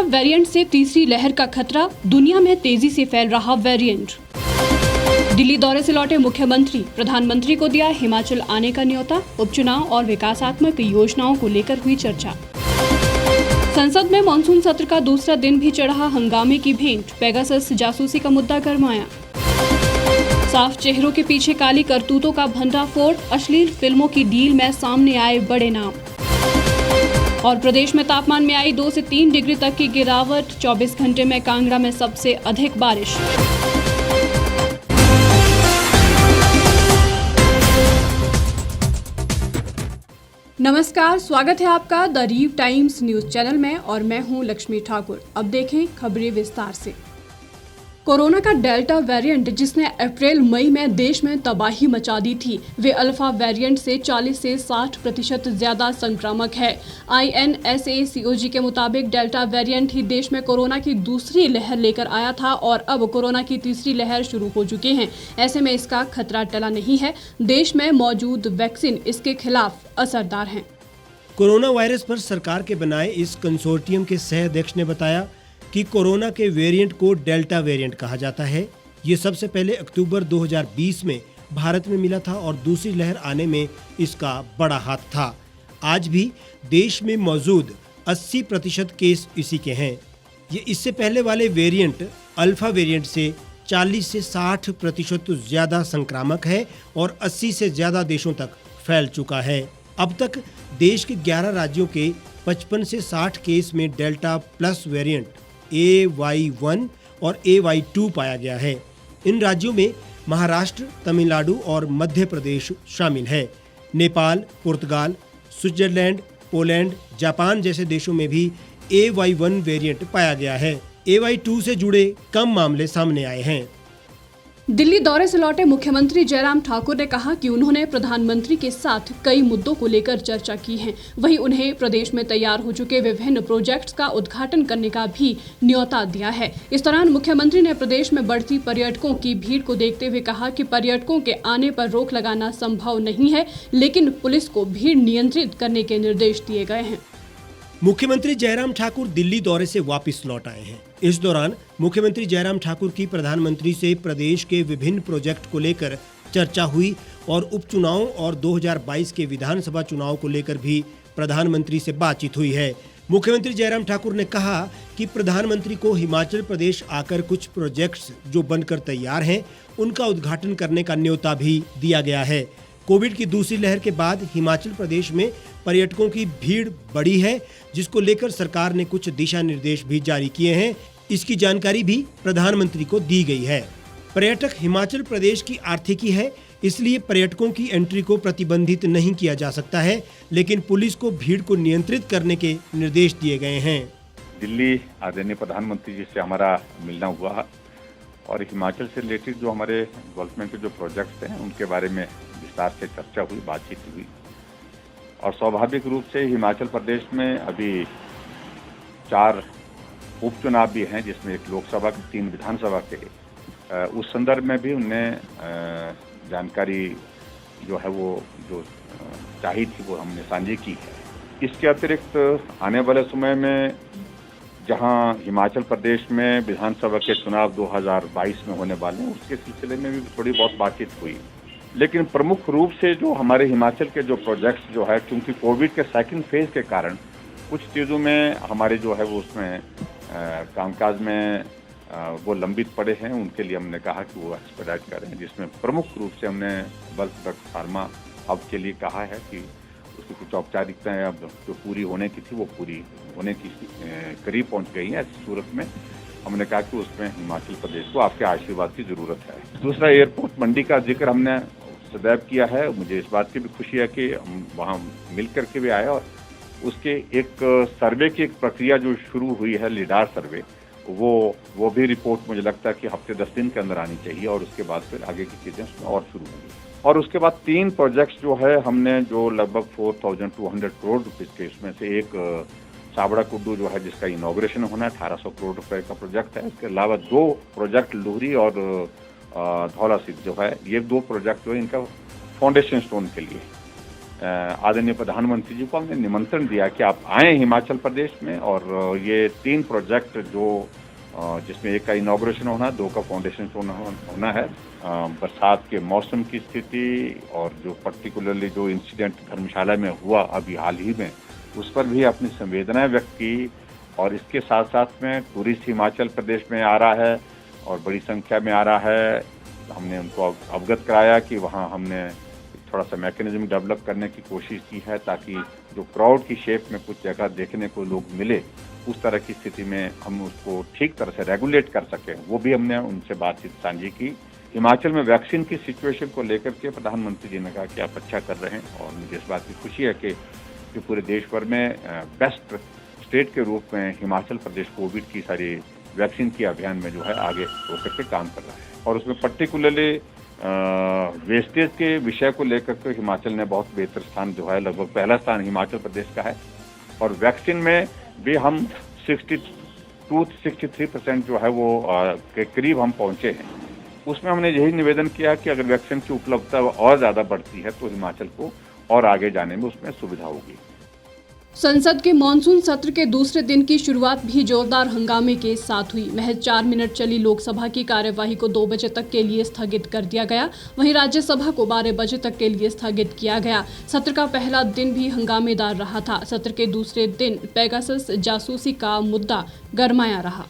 Variant से तीसरी लहर का खतरा, दुनिया में तेजी से फैल रहा वेरिएंट। दिल्ली दौरे से लौटे मुख्यमंत्री, प्रधानमंत्री को दिया हिमाचल आने का न्योता, उपचुनाव और विकासात्मक योजनाओं को लेकर हुई चर्चा। संसद में मानसून सत्र का दूसरा दिन भी चढ़ा हंगामे की भेंट, पेगासस जासूसी का मुद्दा गरमाया। साफ चेहरों के पीछे काली करतूतों का भंडाफोड़, अश्लील फिल्मों की डील में सामने आए बड़े नाम। और प्रदेश में तापमान में आई 2 से 3 डिग्री तक की गिरावट, 24 घंटे में कांगड़ा में सबसे अधिक बारिश। नमस्कार, स्वागत है आपका द रीव टाइम्स न्यूज चैनल में और मैं हूं लक्ष्मी ठाकुर। अब देखें खबरें विस्तार से। कोरोना का डेल्टा वेरिएंट, जिसने अप्रैल मई में देश में तबाही मचा दी थी, वे अल्फा वेरिएंट से 40 से 60% ज्यादा संक्रामक है। INSACOG के मुताबिक डेल्टा वेरिएंट ही देश में कोरोना की दूसरी लहर लेकर आया था और अब कोरोना की तीसरी लहर शुरू हो चुकी है। ऐसे में इसका खतरा टला नहीं है। देश में मौजूद वैक्सीन इसके खिलाफ असरदार हैं। कोरोना वायरस पर सरकार के बनाए इस कंसोर्टियम के सह अध्यक्ष ने बताया कि कोरोना के वेरिएंट को डेल्टा वेरिएंट कहा जाता है। ये सबसे पहले अक्टूबर 2020 में भारत में मिला था और दूसरी लहर आने में इसका बड़ा हाथ था। आज भी देश में मौजूद 80% केस इसी के हैं। ये इससे पहले वाले वेरिएंट अल्फा वेरिएंट से 40 से 60% ज्यादा संक्रामक है और 80 से ज्यादा देशों तक फैल चुका है। अब तक देश के 11 राज्यों के 55 से 60 केस में डेल्टा प्लस वेरिएंट AY1 और AY2 पाया गया है। इन राज्यों में महाराष्ट्र, तमिलनाडु और मध्य प्रदेश शामिल है। नेपाल, पुर्तगाल, स्विट्जरलैंड, पोलैंड, जापान जैसे देशों में भी AY1 वेरिएंट पाया गया है। AY2 से जुड़े कम मामले सामने आए हैं। दिल्ली दौरे से लौटे मुख्यमंत्री जयराम ठाकुर ने कहा कि उन्होंने प्रधानमंत्री के साथ कई मुद्दों को लेकर चर्चा की है। वहीं उन्हें प्रदेश में तैयार हो चुके विभिन्न प्रोजेक्ट्स का उद्घाटन करने का भी न्योता दिया है। इस दौरान मुख्यमंत्री ने प्रदेश में बढ़ती पर्यटकों की भीड़ को देखते हुए कहा कि पर्यटकों के आने पर रोक लगाना संभव नहीं है, लेकिन पुलिस को भीड़ नियंत्रित करने के निर्देश दिए गए हैं। मुख्यमंत्री जयराम ठाकुर दिल्ली दौरे से वापस लौट आए हैं। इस दौरान मुख्यमंत्री जयराम ठाकुर की प्रधानमंत्री से प्रदेश के विभिन्न प्रोजेक्ट को लेकर चर्चा हुई और उपचुनाव और 2022 के विधानसभा चुनाव को लेकर भी प्रधानमंत्री से बातचीत हुई है। मुख्यमंत्री जयराम ठाकुर ने कहा कि प्रधानमंत्री को हिमाचल प्रदेश आकर कुछ प्रोजेक्ट्स जो बनकर तैयार हैं, उनका उद्घाटन करने का न्योता भी दिया गया है। कोविड की दूसरी लहर के बाद हिमाचल प्रदेश में पर्यटकों की भीड़ बढ़ी है, जिसको लेकर सरकार ने कुछ दिशा निर्देश भी जारी किए हैं। इसकी जानकारी भी प्रधानमंत्री को दी गई है। पर्यटक हिमाचल प्रदेश की आर्थिकी है, इसलिए पर्यटकों की एंट्री को प्रतिबंधित नहीं किया जा सकता है, लेकिन पुलिस को भीड़ को नियंत्रित करने के निर्देश दिए गए हैं। दिल्ली आदरणीय प्रधानमंत्री जी से हमारा मिलना हुआ और हिमाचल से रिलेटेड जो हमारे डेवलपमेंट के जो प्रोजेक्ट्स हैं, उनके बारे में विस्तार से चर्चा हुई, बातचीत हुई। और स्वाभाविक रूप से हिमाचल प्रदेश में अभी 4 उपचुनाव भी हैं, जिसमें एक लोकसभा के, 3 विधानसभा के। उस संदर्भ में भी उन्हें जानकारी जो है वो जो चाहिए थी वो हमने साझी की है। इसके अतिरिक्त आने वाले समय में जहां हिमाचल प्रदेश में विधानसभा के चुनाव 2022 में होने वाले हैं, उसके सिलसिले में भी थोड़ी बहुत बातचीत हुई। लेकिन प्रमुख रूप से जो हमारे हिमाचल के जो प्रोजेक्ट्स जो है, क्योंकि कोविड के सेकंड फेज के कारण कुछ चीज़ों में हमारे जो है वो उसमें कामकाज में वो लंबित पड़े हैं, उनके लिए हमने कहा कि वो एक्सपेडाइट करें, जिसमें प्रमुख रूप से हमने बल्क ड्रग फार्मा हब के लिए कहा है कि उसकी कुछ औपचारिकताएं अब जो पूरी होने की थी वो पूरी होने की करीब पहुंच गई है। ऐसी सूरत में हमने कहा कि उसमें हिमाचल प्रदेश को आपके आशीर्वाद की जरूरत है। दूसरा, एयरपोर्ट मंडी का जिक्र हमने सदैव किया है। मुझे इस बात की भी खुशी है कि हम वहाँ मिल करके भी आए और उसके एक सर्वे की एक प्रक्रिया जो शुरू हुई है, लीडार सर्वे, वो भी रिपोर्ट मुझे लगता है कि हफ्ते 10 दिन के अंदर आनी चाहिए और उसके बाद फिर आगे की चीज़ें उसमें और शुरू होंगी। और उसके बाद 3 प्रोजेक्ट्स जो है हमने जो लगभग 4200 करोड़ रुपये के, इसमें से एक साबड़ा कुड्डू जो है जिसका इनॉग्रेशन होना है, 1800 करोड़ रुपए का प्रोजेक्ट है। इसके अलावा 2 प्रोजेक्ट लुहरी और धौला सिद्ध जो है, ये 2 प्रोजेक्ट जो है इनका फाउंडेशन स्टोन के लिए आदरणीय प्रधानमंत्री जी को हमने निमंत्रण दिया कि आप आएँ हिमाचल प्रदेश में, और ये 3 प्रोजेक्ट जो जिसमें एक का इनॉग्रेशन होना, 2 का फाउंडेशन होना है। बरसात के मौसम की स्थिति और जो पर्टिकुलरली जो इंसिडेंट धर्मशाला में हुआ अभी हाल ही में, उस पर भी अपनी संवेदनाएं व्यक्त की। और इसके साथ साथ में टूरिस्ट हिमाचल प्रदेश में आ रहा है और बड़ी संख्या में आ रहा है। हमने उनको अवगत कराया कि वहाँ हमने थोड़ा सा मैकेनिज्म डेवलप करने की कोशिश की है, ताकि जो क्राउड की शेप में कुछ जगह देखने को लोग मिले, उस तरह की स्थिति में हम उसको ठीक तरह से रेगुलेट कर सकें। वो भी हमने उनसे बातचीत साझी की। हिमाचल में वैक्सीन की सिचुएशन को लेकर के प्रधानमंत्री जी ने कहा कि आप अच्छा कर रहे हैं, और मुझे इस बात की खुशी है कि पूरे देश भर में बेस्ट स्टेट के रूप में हिमाचल प्रदेश कोविड की सारी वैक्सीन की अभियान में जो है आगे होकर के काम कर रहा है। और उसमें पर्टिकुलरली वेस्टेज के विषय को लेकर के हिमाचल ने बहुत बेहतर स्थान जो है, लगभग पहला स्थान हिमाचल प्रदेश का है। और वैक्सीन में भी हम 62-63% जो है वो के करीब हम पहुंचे हैं। उसमें हमने यही निवेदन किया कि अगर वैक्सीन की उपलब्धता और ज़्यादा बढ़ती है तो हिमाचल को और आगे जाने में उसमें सुविधा होगी। संसद के मॉनसून सत्र के दूसरे दिन की शुरुआत भी जोरदार हंगामे के साथ हुई। महज 4 मिनट चली लोकसभा की कार्यवाही को 2 बजे तक के लिए स्थगित कर दिया गया। वहीं राज्यसभा को 12 बजे तक के लिए स्थगित किया गया। सत्र का पहला दिन भी हंगामेदार रहा था। सत्र के दूसरे दिन पेगासस जासूसी का मुद्दा गरमाया रहा।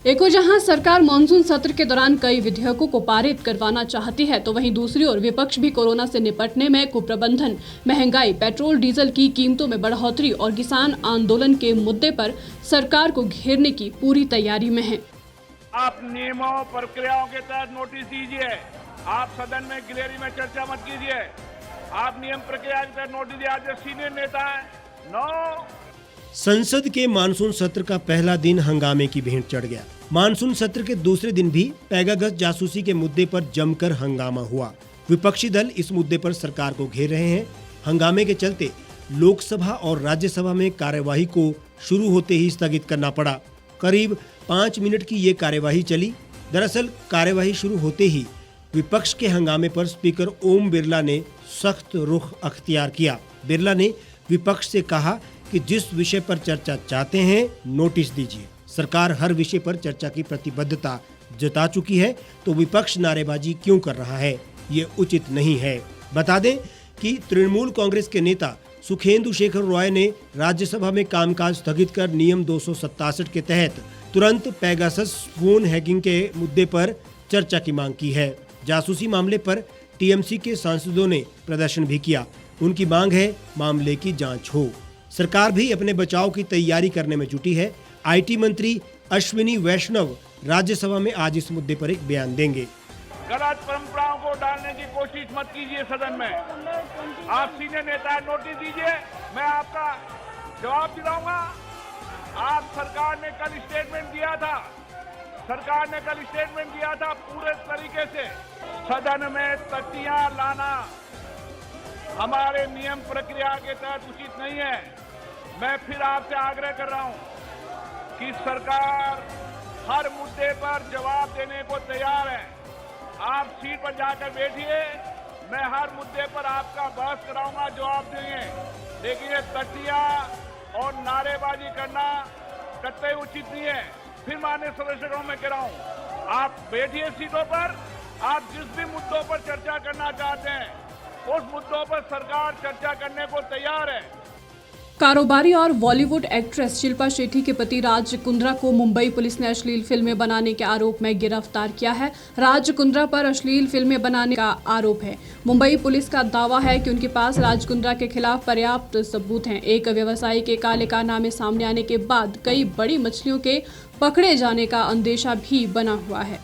एक ओर जहां सरकार मॉनसून सत्र के दौरान कई विधेयकों को पारित करवाना चाहती है, तो वहीं दूसरी ओर विपक्ष भी कोरोना से निपटने में कुप्रबंधन, महंगाई, पेट्रोल डीजल की कीमतों में बढ़ोतरी और किसान आंदोलन के मुद्दे पर सरकार को घेरने की पूरी तैयारी में है। आप नियमों प्रक्रियाओं के तहत नोटिस दीजिए। आप सदन में गिलेरी में चर्चा मत कीजिए। आप नियम प्रक्रिया के तहत नोटिस दिए। आज जो सीनियर नेता है, नो। संसद के मानसून सत्र का पहला दिन हंगामे की भेंट चढ़ गया। मानसून सत्र के दूसरे दिन भी पेगासस जासूसी के मुद्दे पर जमकर हंगामा हुआ। विपक्षी दल इस मुद्दे पर सरकार को घेर रहे हैं। हंगामे के चलते लोकसभा और राज्यसभा में कार्यवाही को शुरू होते ही स्थगित करना पड़ा। करीब 5 मिनट की ये कार्यवाही चली। दरअसल कार्यवाही शुरू होते ही विपक्ष के हंगामे पर स्पीकर ओम बिरला ने सख्त रुख अख्तियार किया। बिरला ने विपक्ष से कहा कि जिस विषय पर चर्चा चाहते हैं नोटिस दीजिए। सरकार हर विषय पर चर्चा की प्रतिबद्धता जता चुकी है, तो विपक्ष नारेबाजी क्यों कर रहा है, ये उचित नहीं है। बता दें कि तृणमूल कांग्रेस के नेता सुखेंदु शेखर रॉय ने राज्यसभा में कामकाज स्थगित कर नियम 267 के तहत तुरंत पेगासस फोन हैकिंग के मुद्दे पर चर्चा की मांग की है। जासूसी मामले पर टीएमसी के सांसदों ने प्रदर्शन भी किया। उनकी मांग है मामले की जांच हो। सरकार भी अपने बचाव की तैयारी करने में जुटी है। आईटी मंत्री अश्विनी वैष्णव राज्यसभा में आज इस मुद्दे पर एक बयान देंगे। गलत परंपराओं को डालने की कोशिश मत कीजिए सदन में। आप सीनियर नेता नोटिस दीजिए, मैं आपका जवाब दिलाऊंगा। आप सरकार ने कल स्टेटमेंट दिया था, पूरे तरीके से सदन में तख्तियां लाना हमारे नियम प्रक्रिया के तहत उचित नहीं है। मैं फिर आपसे आग्रह कर रहा हूं कि सरकार हर मुद्दे पर जवाब देने को तैयार है। आप सीट पर जाकर बैठिए, मैं हर मुद्दे पर आपका बहस कराऊंगा, जवाब देंगे। लेकिन ये तख्तियां और नारेबाजी करना कतई उचित नहीं है। फिर माननीय सदस्यों में कह रहा हूं, आप बैठिए सीटों पर। आप जिस भी मुद्दों पर चर्चा करना चाहते हैं उस मुद्दों पर सरकार चर्चा करने को तैयार है। कारोबारी और बॉलीवुड एक्ट्रेस शिल्पा शेट्टी के पति राज कुंद्रा को मुंबई पुलिस ने अश्लील फिल्में बनाने के आरोप में गिरफ्तार किया है। राज कुंद्रा पर अश्लील फिल्में बनाने का आरोप है। मुंबई पुलिस का दावा है कि उनके पास राज कुंद्रा के खिलाफ पर्याप्त सबूत हैं। एक व्यवसायी के काले कारनामे सामने आने के बाद कई बड़ी मछलियों के पकड़े जाने का अंदेशा भी बना हुआ है।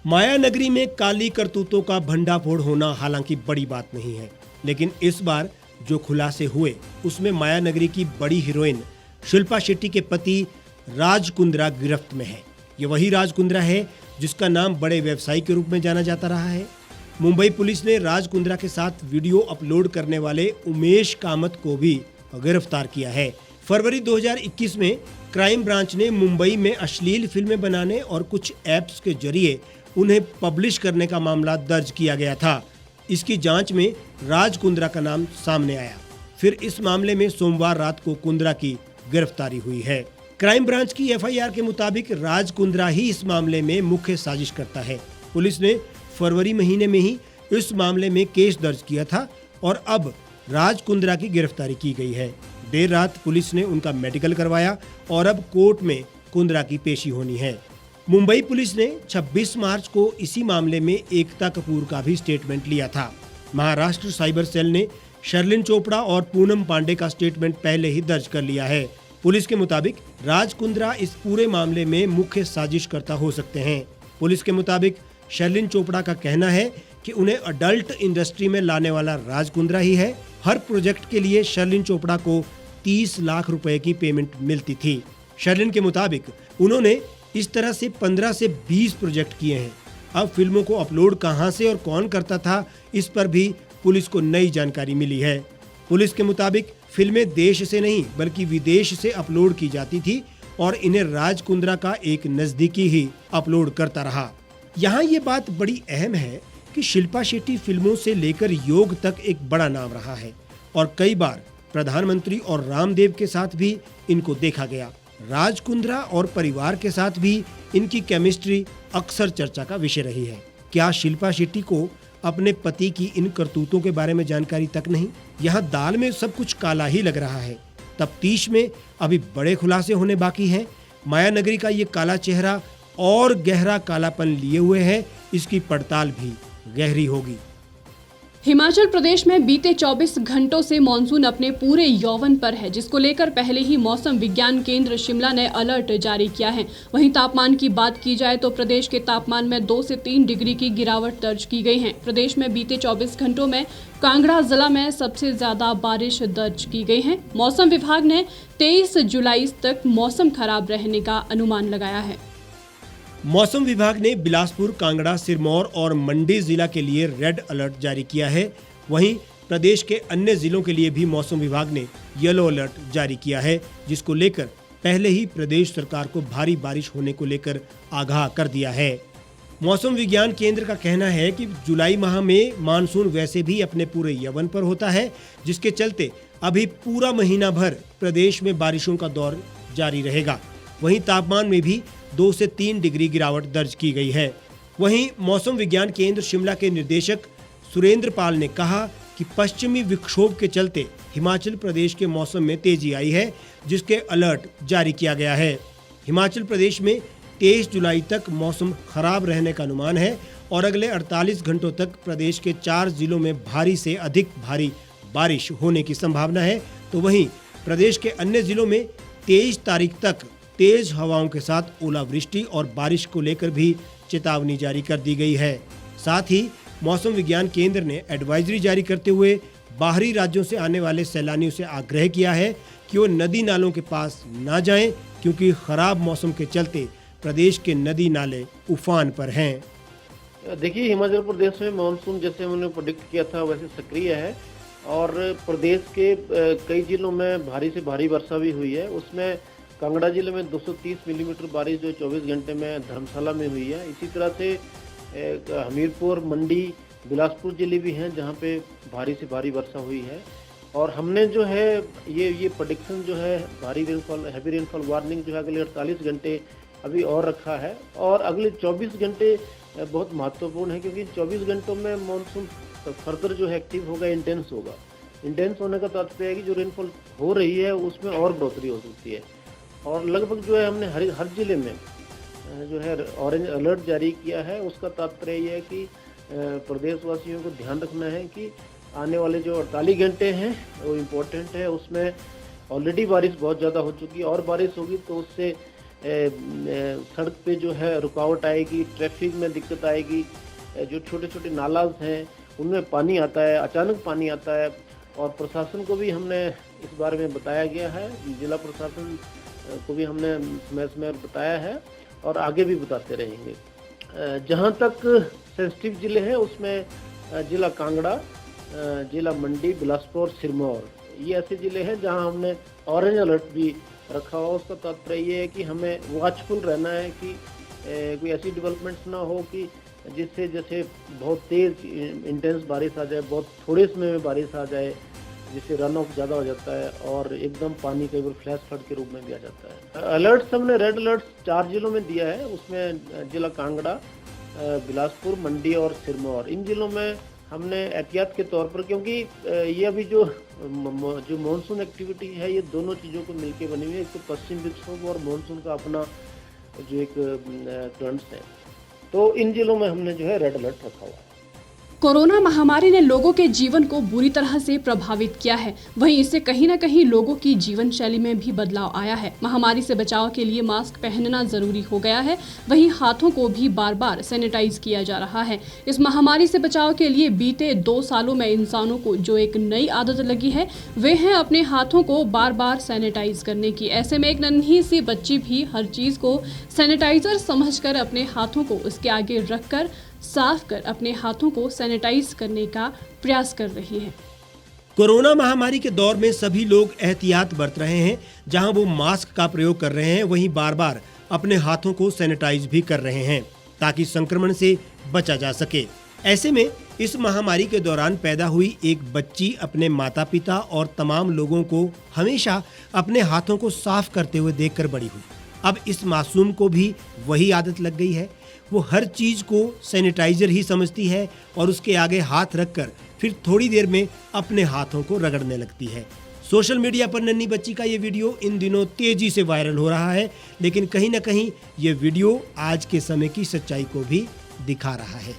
माया नगरी में काली करतूतों का भंडाफोड़ होना हालांकि बड़ी बात नहीं है, लेकिन इस बार जो खुलासे हुए उसमें माया नगरी की बड़ी हीरोइन शिल्पा शेट्टी के पति राज कुंद्रा गिरफ्त में है। ये वही राज कुंद्रा है जिसका नाम बड़े व्यवसायी के रूप में जाना जाता रहा है। मुंबई पुलिस ने राज कुंद्रा के साथ वीडियो अपलोड करने वाले उमेश कामत को भी गिरफ्तार किया है। फरवरी 2021 में क्राइम ब्रांच ने मुंबई में अश्लील फिल्में बनाने और कुछ ऐप्स के जरिए उन्हें पब्लिश करने का मामला दर्ज किया गया था। इसकी जांच में राज कुंद्रा का नाम सामने आया। फिर इस मामले में सोमवार रात को कुंद्रा की गिरफ्तारी हुई है। क्राइम ब्रांच की एफआईआर के मुताबिक राज कुंद्रा ही इस मामले में मुख्य साजिश करता है। पुलिस ने फरवरी महीने में ही इस मामले में केस दर्ज किया था और अब राज कुंद्रा की गिरफ्तारी की गई है। देर रात पुलिस ने उनका मेडिकल करवाया और अब कोर्ट में कुंद्रा की पेशी होनी है। मुंबई पुलिस ने 26 मार्च को इसी मामले में एकता कपूर का भी स्टेटमेंट लिया था। महाराष्ट्र साइबर सेल ने शर्लिन चोपड़ा और पूनम पांडे का स्टेटमेंट पहले ही दर्ज कर लिया है। पुलिस के मुताबिक राज कुंद्रा इस पूरे मामले में मुख्य साजिशकर्ता हो सकते हैं। पुलिस के मुताबिक शर्लिन चोपड़ा का कहना है कि उन्हें अडल्ट इंडस्ट्री में लाने वाला राज कुंद्रा ही है। हर प्रोजेक्ट के लिए शर्लिन चोपड़ा को 30 लाख रुपए की पेमेंट मिलती थी। शर्लिन के मुताबिक उन्होंने इस तरह से 15 से 20 प्रोजेक्ट किए हैं। अब फिल्मों को अपलोड कहां से और कौन करता था, इस पर भी पुलिस को नई जानकारी मिली है। पुलिस के मुताबिक फिल्में देश से नहीं बल्कि विदेश से अपलोड की जाती थी और इन्हें राज कुंद्रा का एक नजदीकी ही अपलोड करता रहा। यहाँ ये बात बड़ी अहम है कि शिल्पा शेट्टी फिल्मों से लेकर योग तक एक बड़ा नाम रहा है और कई बार प्रधानमंत्री और रामदेव के साथ भी इनको देखा गया। राज कुंद्रा और परिवार के साथ भी इनकी केमिस्ट्री अक्सर चर्चा का विषय रही है। क्या शिल्पा शेट्टी को अपने पति की इन करतूतों के बारे में जानकारी तक नहीं? यहाँ दाल में सब कुछ काला ही लग रहा है। तफ्तीश में अभी बड़े खुलासे होने बाकी हैं। माया नगरी का ये काला चेहरा और गहरा कालापन लिए हुए है, इसकी पड़ताल भी गहरी होगी। हिमाचल प्रदेश में बीते 24 घंटों से मॉनसून अपने पूरे यौवन पर है, जिसको लेकर पहले ही मौसम विज्ञान केंद्र शिमला ने अलर्ट जारी किया है। वहीं तापमान की बात की जाए तो प्रदेश के तापमान में 2 से 3 डिग्री की गिरावट दर्ज की गई है। प्रदेश में बीते 24 घंटों में कांगड़ा जिला में सबसे ज्यादा बारिश दर्ज की गई है। मौसम विभाग ने 23 जुलाई तक मौसम खराब रहने का अनुमान लगाया है। मौसम विभाग ने बिलासपुर, कांगड़ा, सिरमौर और मंडी जिला के लिए रेड अलर्ट जारी किया है। वहीं प्रदेश के अन्य जिलों के लिए भी मौसम विभाग ने येलो अलर्ट जारी किया है, जिसको लेकर पहले ही प्रदेश सरकार को भारी बारिश होने को लेकर आगाह कर दिया है। मौसम विज्ञान केंद्र का कहना है कि जुलाई माह में मानसून वैसे भी अपने पूरे यवन पर होता है, जिसके चलते अभी पूरा महीना भर प्रदेश में बारिशों का दौर जारी रहेगा। वहीं तापमान में भी 2 से 3 डिग्री गिरावट दर्ज की गई है। वहीं मौसम विज्ञान केंद्र शिमला के निदेशक सुरेंद्र पाल ने कहा कि पश्चिमी विक्षोभ के चलते हिमाचल प्रदेश के मौसम में तेजी आई है, जिसके अलर्ट जारी किया गया है। हिमाचल प्रदेश में 23 जुलाई तक मौसम खराब रहने का अनुमान है और अगले 48 घंटों तक प्रदेश के 4 जिलों में भारी से अधिक भारी बारिश होने की संभावना है। तो वहीं प्रदेश के अन्य जिलों में 23 तारीख तक तेज हवाओं के साथ ओलावृष्टि और बारिश को लेकर भी चेतावनी जारी कर दी गई है। साथ ही मौसम विज्ञान केंद्र ने एडवाइजरी जारी करते हुए बाहरी राज्यों से आने वाले सैलानियों से आग्रह किया है कि वो नदी नालों के पास ना जाएं, क्योंकि खराब मौसम के चलते प्रदेश के नदी नाले उफान पर हैं। देखिए, हिमाचल प्रदेश में मानसून जैसे हमने प्रेडिक्ट किया था वैसे सक्रिय है और प्रदेश के कई जिलों में भारी से भारी वर्षा भी हुई है। उसमें कांगड़ा जिले में 230 मिलीमीटर बारिश जो 24 घंटे में धर्मशाला में हुई है। इसी तरह से हमीरपुर, मंडी, बिलासपुर जिले भी हैं जहां पे भारी से भारी वर्षा हुई है। और हमने जो है ये प्रेडिक्शन जो है भारी रेनफॉल, हैवी रेनफॉल वार्निंग जो है अगले 48 घंटे अभी और रखा है और अगले 24 घंटे बहुत महत्वपूर्ण है, क्योंकि 24 घंटों में मानसून फर्दर जो है एक्टिव होगा, इंटेंस होगा। इंटेंस होने का तात्पर्य है कि जो रेनफॉल हो रही है उसमें और बढ़ोतरी हो सकती है। और लगभग जो है हमने हर जिले में जो है ऑरेंज अलर्ट जारी किया है। उसका तात्पर्य ये है कि प्रदेशवासियों को ध्यान रखना है कि आने वाले जो 48 घंटे हैं वो इम्पोर्टेंट है। उसमें ऑलरेडी बारिश बहुत ज़्यादा हो चुकी है और बारिश होगी तो उससे सड़क पे जो है रुकावट आएगी, ट्रैफिक में दिक्कत आएगी। जो छोटे छोटे नालाज हैं उनमें पानी आता है, अचानक पानी आता है। और प्रशासन को भी हमने इस बारे में बताया गया है, जिला प्रशासन को भी हमने समय समय बताया है और आगे भी बताते रहेंगे। जहाँ तक सेंसिटिव जिले हैं उसमें जिला कांगड़ा, जिला मंडी, बिलासपुर, सिरमौर, ये ऐसे जिले हैं जहाँ हमने ऑरेंज अलर्ट भी रखा हुआ। उसका तात्पर्य ये है कि हमें वॉचफुल रहना है कि कोई ऐसी डेवलपमेंट्स ना हो कि जिससे जैसे बहुत तेज इंटेंस बारिश आ जाए, बहुत थोड़े समय में बारिश आ जाए, जिससे रन ऑफ ज़्यादा हो जाता है और एकदम पानी कई बार फ्लैश फ्लड के रूप में भी आ जाता है। अलर्ट्स हमने रेड अलर्ट्स 4 जिलों में दिया है, उसमें जिला कांगड़ा, बिलासपुर, मंडी और सिरमौर। इन जिलों में हमने एहतियात के तौर पर, क्योंकि ये अभी जो मॉनसून एक्टिविटी है ये दोनों चीज़ों को मिलके बनी हुई है। एक तो पश्चिम विक्षोभ और मॉनसून का अपना जो एक करंट्स है, तो इन जिलों में हमने जो है रेड अलर्ट रखा हुआ है। कोरोना महामारी ने लोगों के जीवन को बुरी तरह से प्रभावित किया है। वहीं इससे कहीं न कहीं लोगों की जीवन शैली में भी बदलाव आया है। महामारी से बचाव के लिए मास्क पहनना जरूरी हो गया है। वहीं हाथों को भी बार बार सैनिटाइज किया जा रहा है। इस महामारी से बचाव के लिए बीते 2 सालों में इंसानों को जो एक नई आदत लगी है, वे है अपने हाथों को बार बार सैनिटाइज करने की। ऐसे में एक नन्ही सी बच्ची भी हर चीज को सैनिटाइजर समझकर अपने हाथों को उसके आगे रखकर साफ कर अपने हाथों को सैनिटाइज करने का प्रयास कर रही है। कोरोना महामारी के दौर में सभी लोग एहतियात बरत रहे हैं। जहां वो मास्क का प्रयोग कर रहे हैं, वहीं बार बार अपने हाथों को सैनिटाइज भी कर रहे हैं ताकि संक्रमण से बचा जा सके। ऐसे में इस महामारी के दौरान पैदा हुई एक बच्ची अपने माता पिता और तमाम लोगों को हमेशा अपने हाथों को साफ करते हुए देखकर बड़ी हुई। अब इस मासूम को भी वही आदत लग गई है। वो हर चीज को सैनिटाइजर ही समझती है और उसके आगे हाथ रखकर फिर थोड़ी देर में अपने हाथों को रगड़ने लगती है। सोशल मीडिया पर नन्ही बच्ची का ये वीडियो इन दिनों तेजी से वायरल हो रहा है, लेकिन कहीं ना कहीं ये वीडियो आज के समय की सच्चाई को भी दिखा रहा है।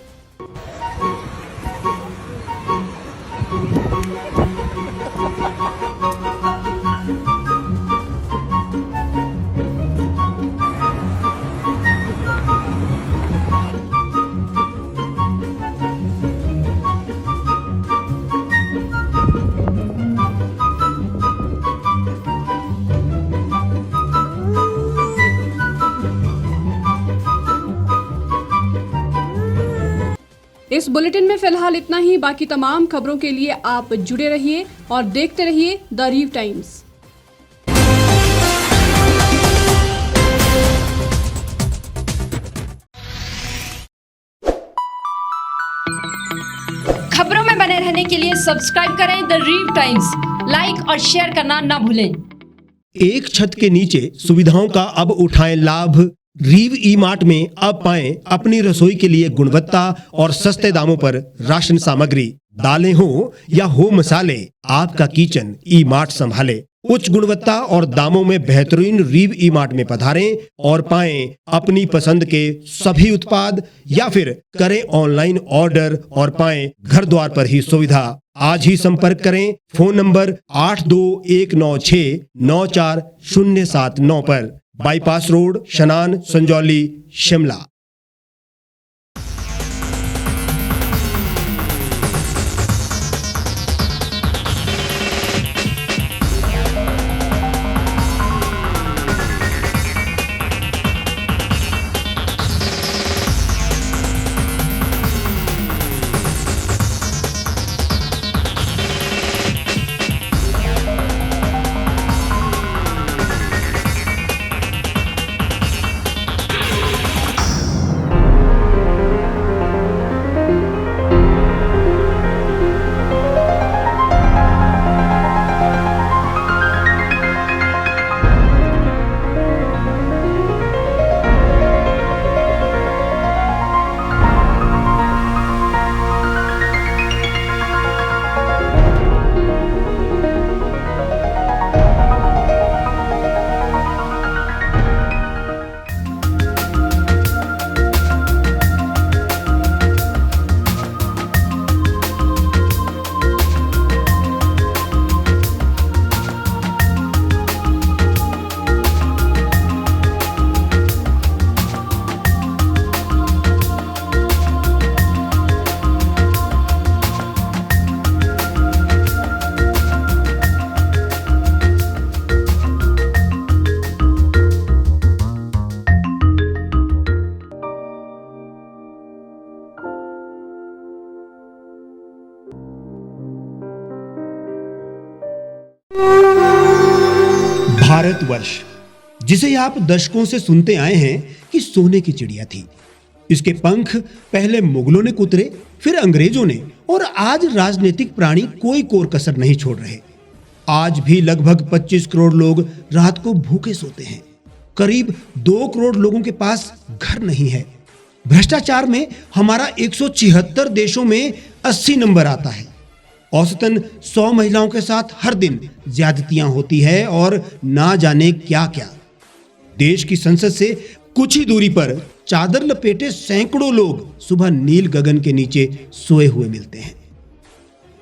इस बुलेटिन में फिलहाल इतना ही। बाकी तमाम खबरों के लिए आप जुड़े रहिए और देखते रहिए द रीव टाइम्स। खबरों में बने रहने के लिए सब्सक्राइब करें द रीव टाइम्स, लाइक और शेयर करना ना भूलें। एक छत के नीचे सुविधाओं का अब उठाएं लाभ। रीव ई मार्ट में अब पाएं अपनी रसोई के लिए गुणवत्ता और सस्ते दामों पर राशन सामग्री। दालें हो या हो मसाले, आपका किचन ई मार्ट संभाले। उच्च गुणवत्ता और दामों में बेहतरीन रीव ई मार्ट में पधारें और पाएं अपनी पसंद के सभी उत्पाद, या फिर करें ऑनलाइन ऑर्डर और पाएं घर द्वार पर ही सुविधा। आज ही संपर्क करें फोन नंबर 8219694079 पर। बाईपास रोड, शनान, संजौली, शिमला। भारतवर्ष, जिसे आप दशकों से सुनते आए हैं कि सोने की चिड़िया थी, इसके पंख पहले मुगलों ने कुतरे, फिर अंग्रेजों ने, और आज राजनीतिक प्राणी कोई कोर कसर नहीं छोड़ रहे। आज भी लगभग 25 करोड़ लोग रात को भूखे सोते हैं। करीब 2 करोड़ लोगों के पास घर नहीं है। भ्रष्टाचार में हमारा 176 देशों में 80 नंबर आता है। औसतन 100 महिलाओं के साथ हर दिन ज्यादतियां होती है और ना जाने क्या क्या। देश की संसद से कुछ ही दूरी पर चादर लपेटे सैकड़ों लोग सुबह नील गगन के नीचे सोए हुए मिलते हैं।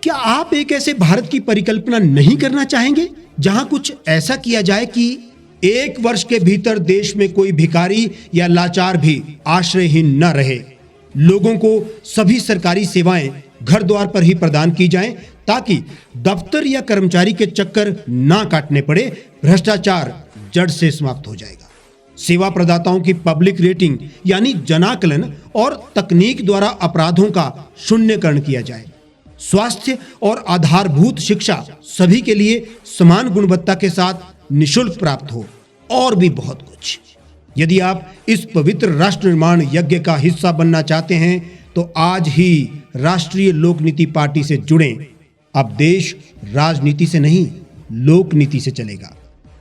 क्या आप एक ऐसे भारत की परिकल्पना नहीं करना चाहेंगे जहां कुछ ऐसा किया जाए कि 1 वर्ष के भीतर देश में कोई भिखारी या लाचार भी आश्रयहीन न रहे? लोगों को सभी सरकारी सेवाएं घर द्वार पर ही प्रदान की जाएं ताकि दफ्तर या कर्मचारी के चक्कर ना काटने पड़े। भ्रष्टाचार जड़ से समाप्त हो जाएगा। सेवा प्रदाताओं की पब्लिक रेटिंग यानी जनाकलन और तकनीक द्वारा अपराधों का शून्यकरण किया जाए। स्वास्थ्य और आधारभूत शिक्षा सभी के लिए समान गुणवत्ता के साथ निशुल्क प्राप्त हो, और भी बहुत कुछ। यदि आप इस पवित्र राष्ट्र निर्माण यज्ञ का हिस्सा बनना चाहते हैं तो आज ही राष्ट्रीय लोक नीति पार्टी से जुड़ें। अब देश राजनीति से नहीं, लोक नीति से चलेगा।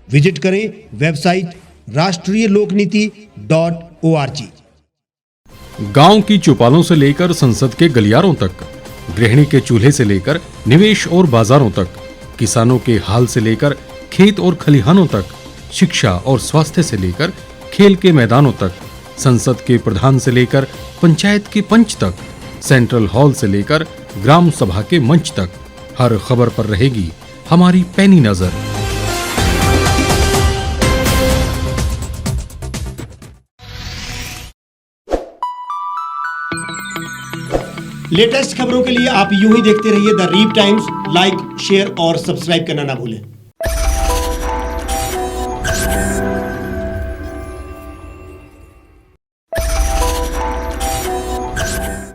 विजिट करें वेबसाइट rashtriyalokniti.org। गांव की चौपालों से लेकर संसद के गलियारों तक, गृहिणी के चूल्हे से लेकर निवेश और बाजारों तक, किसानों के हाल से लेकर खेत और खलिहानों तक, शिक्षा और स्वास्थ्य से लेकर खेल के मैदानों तक, संसद के प्रधान से लेकर पंचायत के पंच तक, सेंट्रल हॉल से लेकर ग्राम सभा के मंच तक, हर खबर पर रहेगी हमारी पैनी नजर। लेटेस्ट खबरों के लिए आप यूं ही देखते रहिए the reap times. Like, share और सब्सक्राइब करना ना भूलें।